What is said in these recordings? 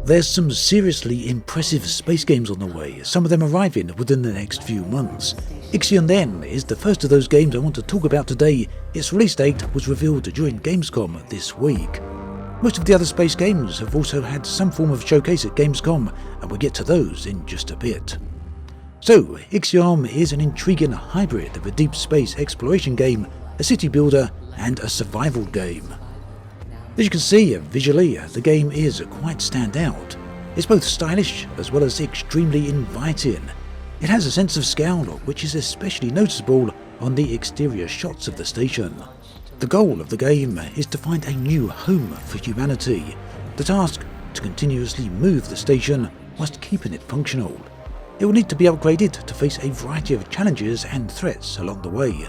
There's some seriously impressive space games on the way, some of them arriving within the next few months. Ixion then is the first of those games I want to talk about today. Its release date was revealed during Gamescom this week. Most of the other space games have also had some form of showcase at Gamescom, and we'll get to those in just a bit. So, Ixion is an intriguing hybrid of a deep space exploration game, a city builder, and a survival game. As you can see, visually, the game is quite standout. It's both stylish as well as extremely inviting. It has a sense of scale which is especially noticeable on the exterior shots of the station. The goal of the game is to find a new home for humanity. The task, to continuously move the station whilst keeping it functional. It will need to be upgraded to face a variety of challenges and threats along the way.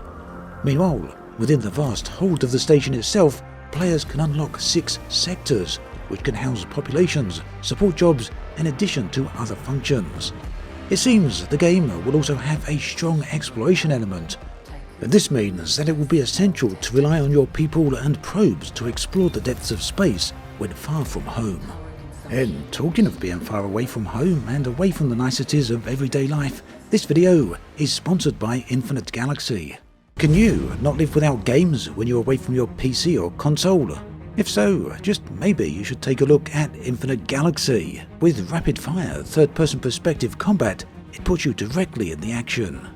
Meanwhile, within the vast hold of the station itself, players can unlock 6 sectors, which can house populations, support jobs, in addition to other functions. It seems the game will also have a strong exploration element. This means that it will be essential to rely on your people and probes to explore the depths of space when far from home. And talking of being far away from home and away from the niceties of everyday life, this video is sponsored by Infinite Galaxy. Can you not live without games when you're away from your PC or console? If so, just maybe you should take a look at Infinite Galaxy. With rapid-fire, third-person perspective combat, it puts you directly in the action.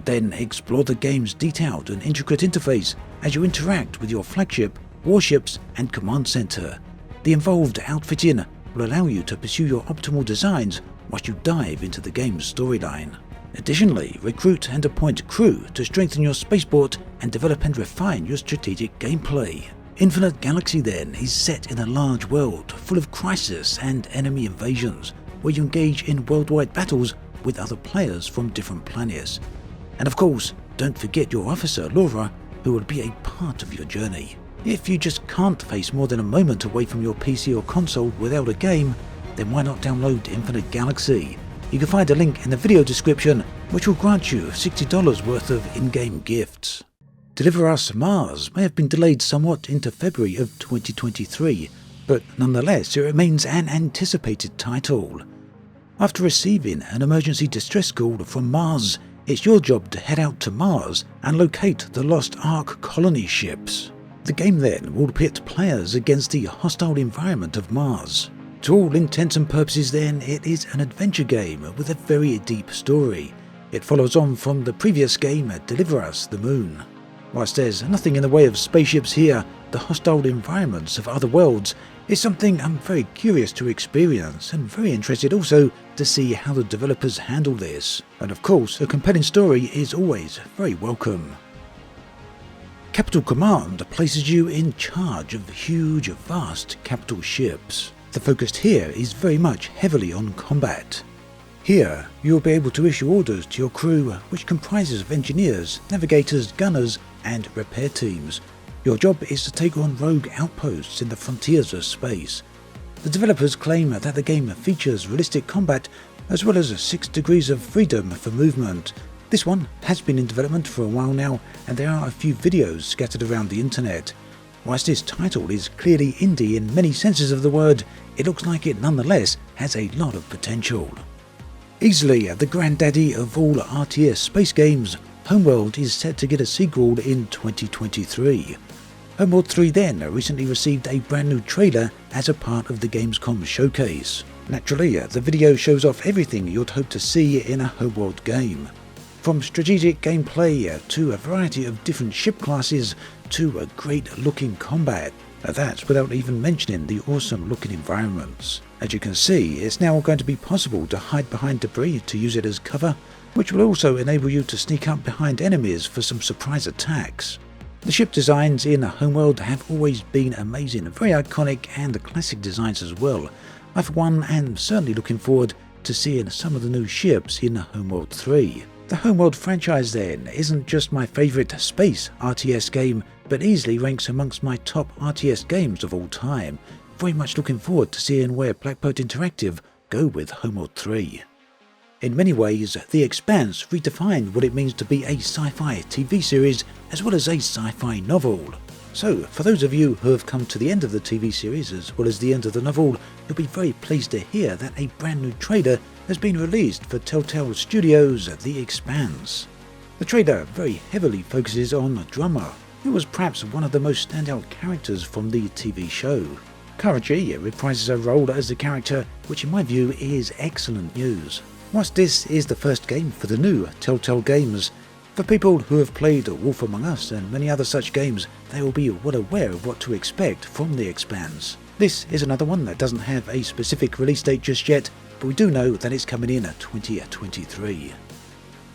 Then explore the game's detailed and intricate interface as you interact with your flagship, warships, and command center. The involved outfitting will allow you to pursue your optimal designs whilst you dive into the game's storyline. Additionally, recruit and appoint crew to strengthen your spaceport and develop and refine your strategic gameplay. Infinite Galaxy then is set in a large world full of crisis and enemy invasions, where you engage in worldwide battles with other players from different planets. And of course, don't forget your officer, Laura, who will be a part of your journey. If you just can't face more than a moment away from your PC or console without a game, then why not download Infinite Galaxy? You can find a link in the video description, which will grant you $60 worth of in-game gifts. Deliver Us Mars may have been delayed somewhat into February of 2023, but nonetheless it remains an anticipated title. After receiving an emergency distress call from Mars, it's your job to head out to Mars and locate the lost Ark colony ships. The game then will pit players against the hostile environment of Mars. To all intents and purposes then, it is an adventure game with a very deep story. It follows on from the previous game, Deliver Us the Moon. Whilst there's nothing in the way of spaceships here, the hostile environments of other worlds is something I'm very curious to experience and very interested also to see how the developers handle this. And of course, a compelling story is always very welcome. Capital Command places you in charge of huge, vast capital ships. The focus here is very much heavily on combat. Here, you'll be able to issue orders to your crew, which comprises of engineers, navigators, gunners, and repair teams. Your job is to take on rogue outposts in the frontiers of space. The developers claim that the game features realistic combat as well as 6 degrees of freedom for movement. This one has been in development for a while now, and there are a few videos scattered around the internet. Whilst this title is clearly indie in many senses of the word, it looks like it nonetheless has a lot of potential. Easily the granddaddy of all RTS space games, Homeworld is set to get a sequel in 2023. Homeworld 3 then recently received a brand new trailer as a part of the Gamescom showcase. Naturally, the video shows off everything you'd hope to see in a Homeworld game. From strategic gameplay to a variety of different ship classes to a great looking combat. That's without even mentioning the awesome looking environments. As you can see, it's now going to be possible to hide behind debris to use it as cover, which will also enable you to sneak up behind enemies for some surprise attacks. The ship designs in Homeworld have always been amazing, very iconic and classic designs as well. I for one am certainly looking forward to seeing some of the new ships in Homeworld 3. The Homeworld franchise then isn't just my favourite space RTS game, but easily ranks amongst my top RTS games of all time. Very much looking forward to seeing where Blackbird Interactive go with Homeworld 3. In many ways, The Expanse redefined what it means to be a sci-fi TV series as well as a sci-fi novel. So, for those of you who have come to the end of the TV series as well as the end of the novel, you'll be very pleased to hear that a brand new trailer has been released for Telltale Studios' The Expanse. The trailer very heavily focuses on Drummer, who was perhaps one of the most standout characters from the TV show. Karaji reprises her role as the character, which in my view is excellent news. Whilst this is the first game for the new Telltale games, for people who have played Wolf Among Us and many other such games, they will be well aware of what to expect from The Expanse. This is another one that doesn't have a specific release date just yet, but we do know that it's coming in at 2023.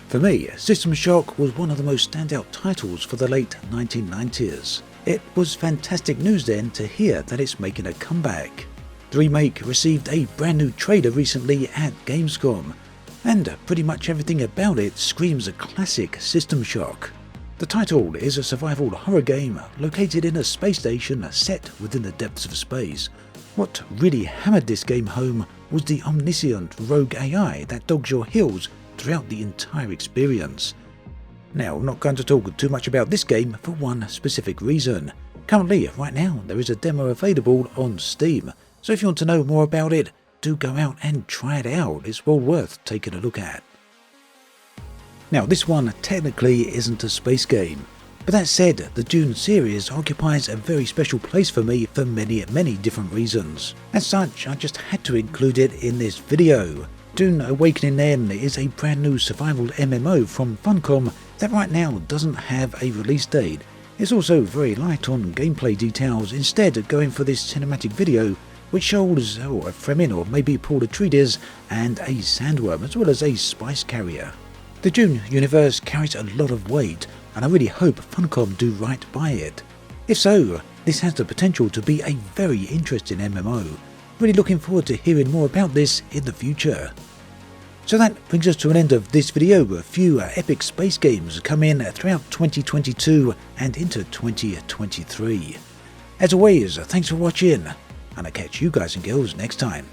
For me, System Shock was one of the most standout titles for the late 1990s. It was fantastic news then to hear that it's making a comeback. The remake received a brand new trailer recently at Gamescom, and pretty much everything about it screams a classic System Shock. The title is a survival horror game located in a space station set within the depths of space. What really hammered this game home was the omniscient rogue AI that dogs your heels throughout the entire experience. Now, I'm not going to talk too much about this game for one specific reason. Currently, right now, there is a demo available on Steam, so if you want to know more about it, do go out and try it out. It's well worth taking a look at. Now, this one technically isn't a space game, but that said, the Dune series occupies a very special place for me for many different reasons. As such, I just had to include it in this video. Dune Awakening then is a brand new survival MMO from Funcom that right now doesn't have a release date. It's also very light on gameplay details, instead going for this cinematic video which shows a Fremen or maybe Paul Atreides and a sandworm as well as a spice carrier. The Dune universe carries a lot of weight, and I really hope Funcom do right by it. If so, this has the potential to be a very interesting MMO. Really looking forward to hearing more about this in the future. So that brings us to an end of this video. A few epic space games come in throughout 2022 and into 2023. As always, thanks for watching, and I'll catch you guys and girls next time.